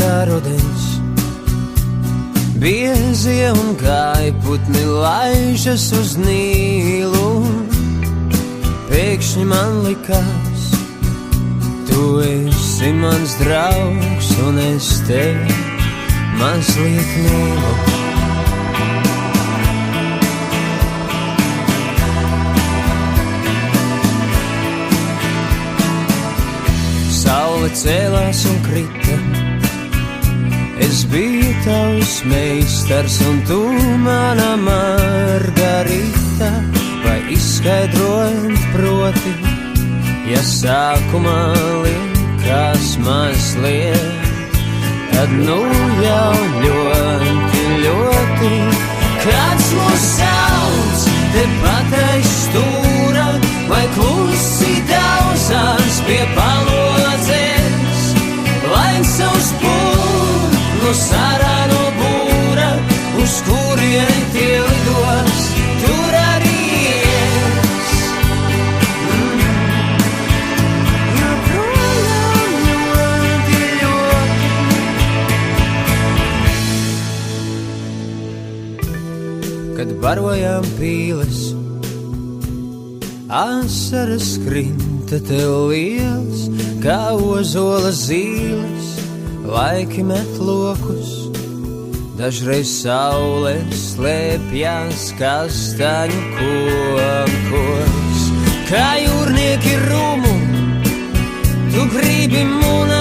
kā rudens. Biezie un gaiputni laižas uz Nīlu. Pēkšņi man likās, tu esi mans draugs un es tevi mazliet mīlu. Saule cēlās un krita, es biju tavs meistars un tu mana Margarita. Vai izskaidrojot proti, ja sākumā likās mazliet, tad nu jau ļoti, ļoti. Kāds mūs sauc tepat aiz stūra, vai klusi daudzās pie palodzes, laiks savus pūnus ārā no būra, uz kurieni tie lidos, tur arī es. Joprojām ļoti, ļoti. Kad barojām pīles, asaras krinta tev liels, kā ozola zīles, laiki met lokus. Dažreiz saule slēpjas kastaņu kokos, kā jūrnieki rumu, tu gribi munā